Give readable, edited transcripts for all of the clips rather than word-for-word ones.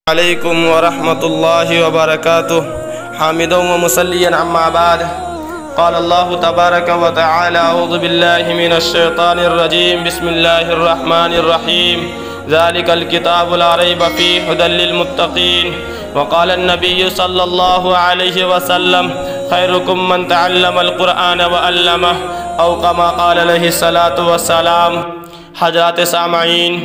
علیکم ورحمۃ اللہ وبرکاتہ حامدا و مصلیا اما بعد قال اللہ تبارک و تعالی اعوذ باللہ من الشیطان الرجیم بسم اللہ الرحمن الرحیم ذالک الکتاب لا ریب فیہ ھدی للمتقین وقال النبی صلی اللہ علیہ وسلم خیرکم من تعلم القرآن وعلمہ او کما قال علیہ الصلاۃ والسلام۔ حضرات سامعین،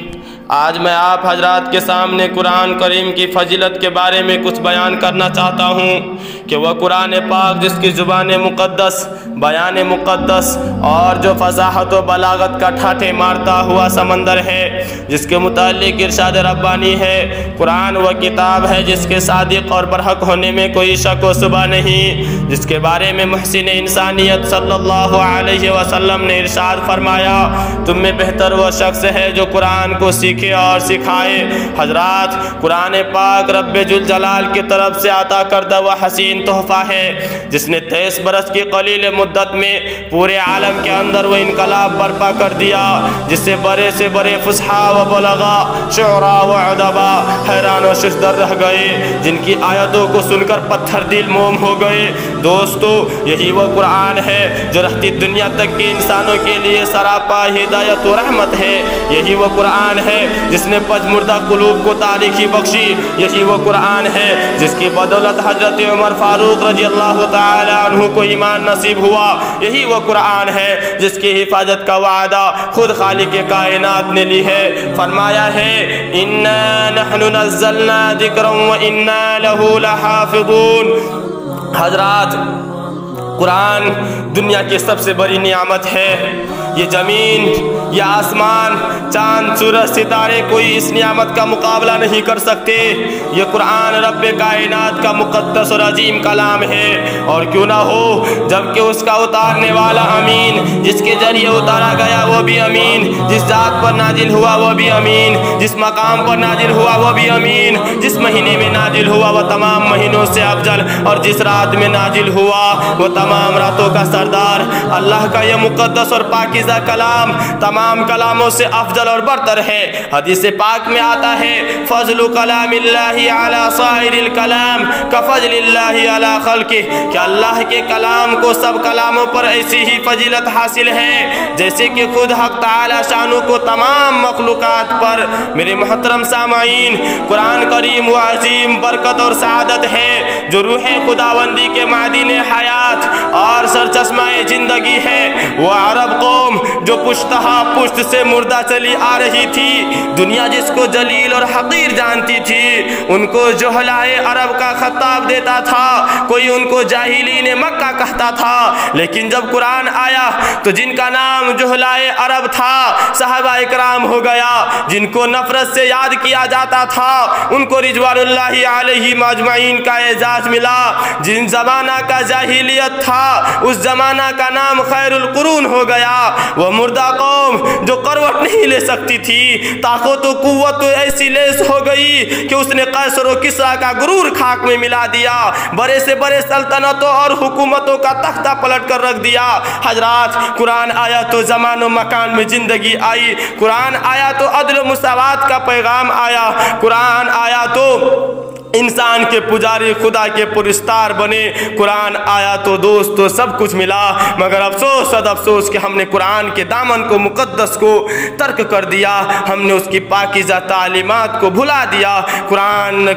آج میں آپ حضرات کے سامنے قرآن کریم کی فضیلت کے بارے میں کچھ بیان کرنا چاہتا ہوں کہ وہ قرآن پاک جس کی زبان مقدس، بیان مقدس اور جو فصاحت و بلاغت کا ٹھاٹھے مارتا ہوا سمندر ہے، جس کے متعلق ارشاد ربانی ہے، قرآن وہ کتاب ہے جس کے صادق اور برحق ہونے میں کوئی شک و شبہ نہیں، جس کے بارے میں محسن انسانیت صلی اللہ علیہ وسلم نے ارشاد فرمایا، تم میں بہتر وہ شخص ہے جو قرآن کو سیکھے اور سکھائے۔ حضرات، قرآن پاک رب ذوالجلال کی طرف سے عطا کردہ وہ حسین تحفہ ہے جس نے 23 برس کی قلیل مدت میں پورے عالم کے اندر وہ انقلاب برپا کر دیا، جس سے بڑے سے بڑے فصحاء و بلغاء، شعراء و ادباء حیران و ششدر رہ گئے، جن کی آیتوں کو سن کر پتھر دل موم ہو گئے۔ دوستو، یہی وہ قرآن ہے جو رہتی دنیا تک کے انسانوں کے لیے سراپا ہدایت و رحمت ہے۔ یہی وہ قرآن ہے جس نے پجمردہ قلوب کو تاریخی بخشی۔ یہی وہ قرآن ہے جس کی بدولت حضرت عمر فاروق رضی اللہ تعالی عنہ کو ایمان نصیب ہوا۔ یہی وہ قرآن ہے جس کی حفاظت کا وعدہ خود خالق کائنات نے لی ہے۔ فرمایا ہے، اِنَّا نَحْنُ نَزَّلْنَا ذِكْرًا وَإِنَّا لَهُ لَحَافِظُونَ۔ حضرات، قرآن دنیا کی سب سے بڑی نعمت ہے۔ یہ زمین، یہ آسمان، چاند، سورج، ستارے کوئی اس نعمت کا مقابلہ نہیں کر سکتے۔ یہ قرآن رب کائنات کا مقدس اور عظیم کلام ہے، اور کیوں نہ ہو، جبکہ اس کا اتارنے والا امین، جس کے ذریعے اتارا گیا وہ بھی امین، جس ذات پر نازل ہوا وہ بھی امین، جس مقام پر نازل ہوا وہ بھی امین، جس مہینے میں نازل ہوا وہ تمام مہینوں سے افضل، اور جس رات میں نازل ہوا وہ تمام راتوں کا سردار۔ اللہ کا یہ مقدس اور پاکیزہ کلام تمام کلاموں سے افضل اور برتر ہے۔ حدیث پاک میں آتا ہے، فضل کلام اللہ علی سائر الکلام کفضل اللہ علی خلقہ، کہ اللہ کے کلام کو سب کلاموں پر ایسی ہی فضیلت حاصل ہے جیسے کہ خود حق تعالی شانو کو تمام مخلوقات پر۔ میرے محترم سامعین، قرآن کریم وہ عظیم برکت اور سعادت ہے جو روح خداوندی کے معدن حیات اور سرچشمہ زندگی ہے۔ وہ عرب قوم جو پشتہا پشت سے مردہ چلی آ رہی تھی، دنیا جس کو جلیل اور حقیر جانتی تھی، ان کو جہلائے عرب کا خطاب دیتا تھا، کوئی ان کو جاہلین مکہ کہتا تھا۔ لیکن جب قرآن آیا تو جن کا نام جہلائے عرب تھا صحابہ اکرام ہو گیا، جن کو نفرت سے یاد کیا جاتا تھا ان کو رضوان اللہ علیہ مجمعین کا اعزاز ملا۔ جن زمانہ کا جاہلیت تھا اس زمانہ کا نام خیر القرون ہو گیا۔ وہ مردہ قوم جو کروٹ نہیں لے سکتی تھی، طاقت و قوت ایسی لیس ہو گئی کہ اس نے قیصر و کسریٰ کا غرور خاک میں ملا دیا، بڑے سے بڑے سلطنتوں اور حکومتوں کا تختہ پلٹ کر رکھ دیا۔ حضرات، قرآن آیا تو زمان و مکان میں زندگی آئی، قرآن آیا تو عدل و مساوات کا پیغام آیا، قرآن آیا تو انسان کے پجاری خدا کے پرستار بنے، قرآن آیا تو دوستو سب کچھ ملا۔ مگر افسوس صد افسوس کہ ہم نے قرآن کے دامن کو مقدس کو ترک کر دیا، ہم نے اس کی پاکیزہ تعلیمات کو بھلا دیا، قرآن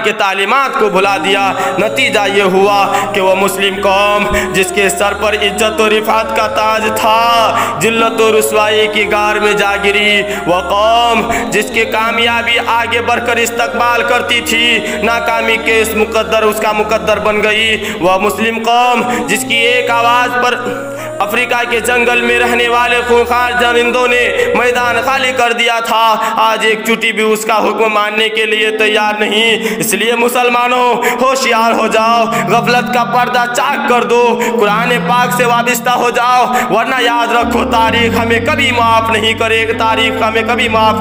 کے تعلیمات کو بھلا دیا۔ نتیجہ یہ ہوا کہ وہ مسلم قوم جس کے سر پر عزت و رفعت کا تاج تھا، ذلت و رسوائی کی غار میں جا گری۔ وہ قوم جس کی کامیابی آگے بڑھ کر استقبال کرتی تھی، ناکامی کے اس کا مقدر بن گئی۔ وہ مسلم قوم جس کی ایک آواز پر افریقہ کے جنگل میں رہنے والے خونخوار درندوں نے میدان خالی کر دیا تھا، آج ایک چوٹی بھی اس کا حکم ماننے کے لیے تیار نہیں۔ اس لیے مسلمانوں ہوشیار ہو جاؤ، غفلت کا پردہ چاک کر دو، قرآن پاک سے وابستہ ہو جاؤ، ورنہ یاد رکھو تاریخ ہمیں کبھی معاف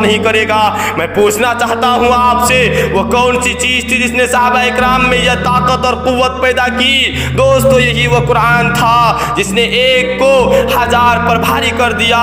نہیں کرے گا۔ میں پوچھنا چاہتا ہوں آپ سے، وہ کون سی چیز تھی جس نے صحابہ اکرام میں یہ طاقت اور قوت پیدا کی؟ دوستو، یہی وہ قرآن تھا جس نے ایک کو 1000 پر بھاری کر دیا،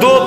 2